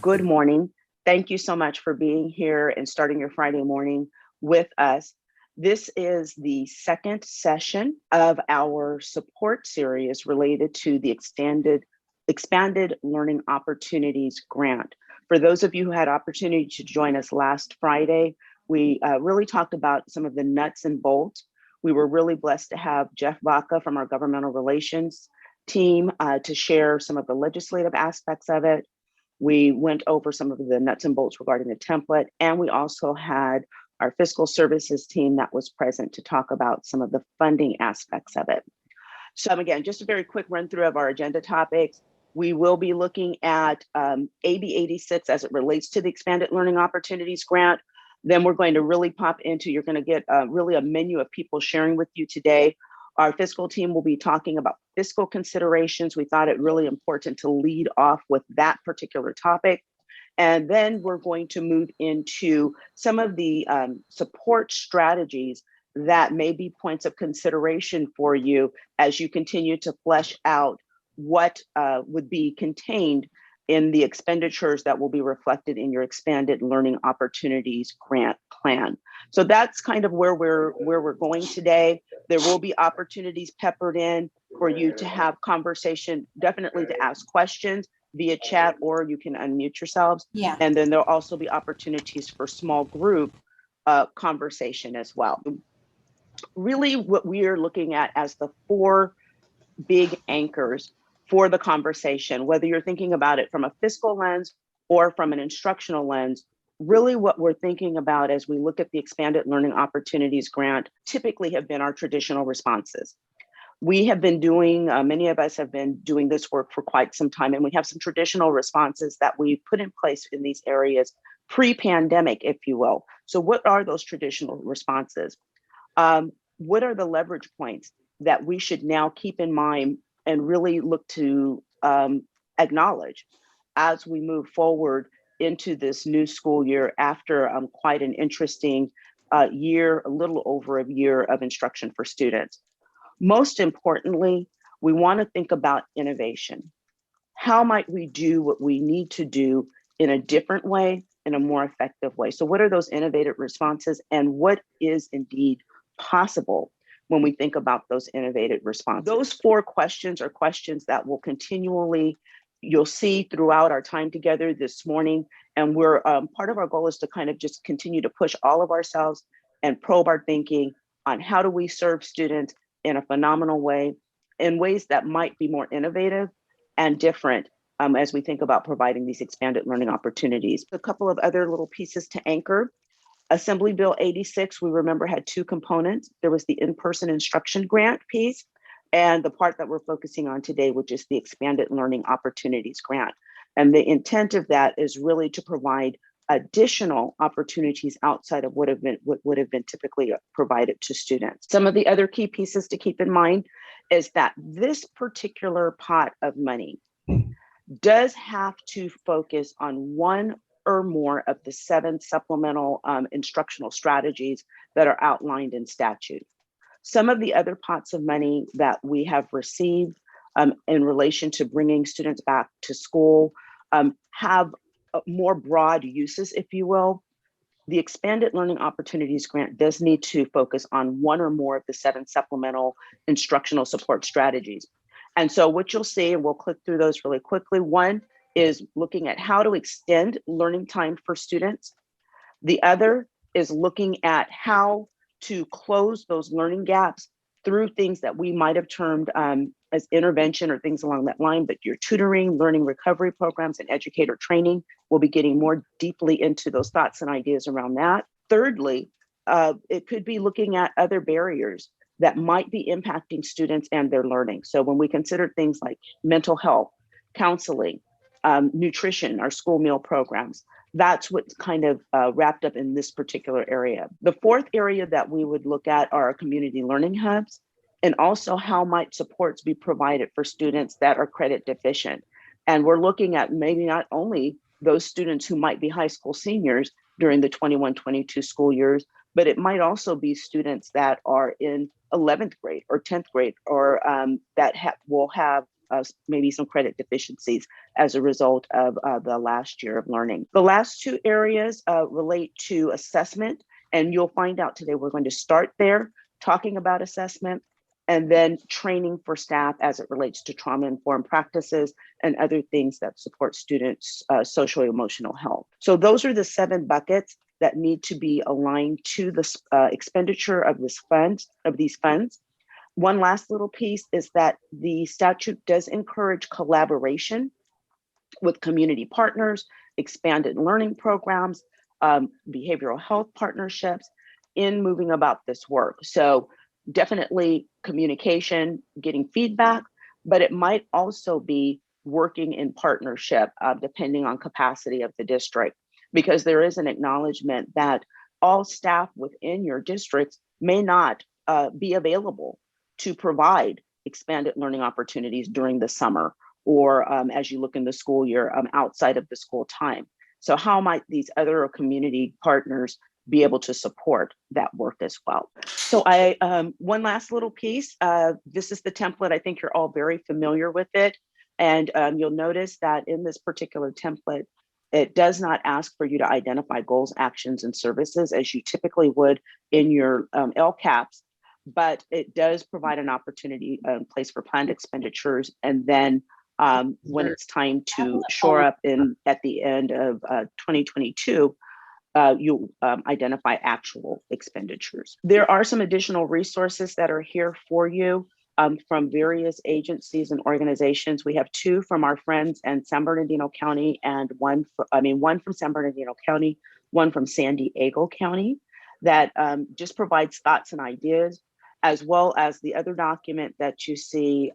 Good morning. Thank you so much for being here and starting your Friday morning with us. This is the second session of our support series related to the Expanded Learning Opportunities Grant. For those of you who had opportunity to join us last Friday, we really talked about some of the nuts and bolts. We were really blessed to have Jeff Vaca from our governmental relations team to share some of the legislative aspects of it. We went over some of the nuts and bolts regarding the template, and we also had our fiscal services team that was present to talk about some of the funding aspects of it. So again, just a very quick run through of our agenda topics. We will be looking at AB 86 as it relates to the Expanded Learning Opportunities Grant. Then we're going to really pop into, you're going to get really a menu of people sharing with you today. Our fiscal team will be talking about fiscal considerations. We thought it really important to lead off with that particular topic. And then we're going to move into some of the support strategies that may be points of consideration for you as you continue to flesh out what would be contained in the expenditures that will be reflected in your Expanded Learning Opportunities Grant plan. So that's kind of where we're going today. There will be opportunities peppered in for you to have conversation, definitely to ask questions via chat, or you can unmute yourselves. Yeah. And then there'll also be opportunities for small group conversation as well. Really what we are looking at as the four big anchors for the conversation, whether you're thinking about it from a fiscal lens or from an instructional lens, really what we're thinking about as we look at the Expanded Learning Opportunities Grant typically have been our traditional responses. We have been doing, many of us have been doing this work for quite some time, and we have some traditional responses that we put in place in these areas pre-pandemic, if you will. So what are those traditional responses? What are the leverage points that we should now keep in mind and really look to acknowledge as we move forward into this new school year after quite an interesting year, a little over a year of instruction for students. Most importantly, we want to think about innovation. How might we do what we need to do in a different way, in a more effective way? So what are those innovative responses, and what is indeed possible when we think about those innovative responses? Those four questions are questions that will continually, you'll see throughout our time together this morning. And we're part of our goal is to kind of just continue to push all of ourselves and probe our thinking on how do we serve students in a phenomenal way, in ways that might be more innovative and different as we think about providing these expanded learning opportunities. A couple of other little pieces to anchor. Assembly Bill 86, we remember, had two components. There was the in-person instruction grant piece and the part that we're focusing on today, which is the Expanded Learning Opportunities Grant. And the intent of that is really to provide additional opportunities outside of what would have been typically provided to students. Some of the other key pieces to keep in mind is that this particular pot of money does have to focus on one or more of the 7 supplemental instructional strategies that are outlined in statute. Some of the other pots of money that we have received in relation to bringing students back to school have more broad uses, if you will. The Expanded Learning Opportunities Grant does need to focus on one or more of the 7 supplemental instructional support strategies. And so what you'll see, and we'll click through those really quickly, one is looking at how to extend learning time for students. The other is looking at how to close those learning gaps through things that we might have termed as intervention or things along that line, but your tutoring, learning recovery programs, and educator training will be getting more deeply into those thoughts and ideas around that. Thirdly, it could be looking at other barriers that might be impacting students and their learning. So when we consider things like mental health, counseling, nutrition, our school meal programs, that's what's kind of wrapped up in this particular area. The fourth area that we would look at are our community learning hubs, and also how might supports be provided for students that are credit deficient. And we're looking at maybe not only those students who might be high school seniors during the 21-22 school years, but it might also be students that are in 11th grade or 10th grade, or that will have maybe some credit deficiencies as a result of the last year of learning. The last two areas relate to assessment, and you'll find out today we're going to start there, talking about assessment, and then training for staff as it relates to trauma-informed practices and other things that support students' social emotional health. So those are the 7 buckets that need to be aligned to the expenditure of these funds. One last little piece is that the statute does encourage collaboration with community partners, expanded learning programs, behavioral health partnerships in moving about this work. So definitely communication, getting feedback, but it might also be working in partnership depending on capacity of the district, because there is an acknowledgement that all staff within your districts may not be available to provide expanded learning opportunities during the summer or as you look in the school year outside of the school time. So how might these other community partners be able to support that work as well? So one last little piece, this is the template. I think you're all very familiar with it. And you'll notice that in this particular template, it does not ask for you to identify goals, actions, and services as you typically would in your LCAPs, but it does provide an opportunity in place for planned expenditures. And then when it's time to shore up at the end of 2022, you identify actual expenditures. There are some additional resources that are here for you from various agencies and organizations. We have 2 from our friends in San Bernardino County and one from San Bernardino County, one from San Diego County that just provides thoughts and ideas, as well as the other document that you see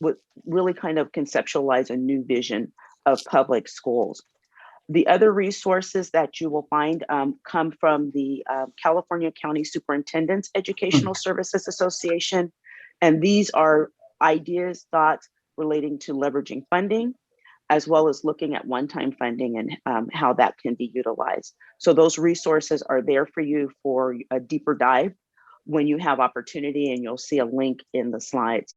would really kind of conceptualize a new vision of public schools. The other resources that you will find come from the California County Superintendent's Educational Services Association. And these are ideas, thoughts relating to leveraging funding, as well as looking at one-time funding and how that can be utilized. So those resources are there for you for a deeper dive when you have opportunity, and you'll see a link in the slides.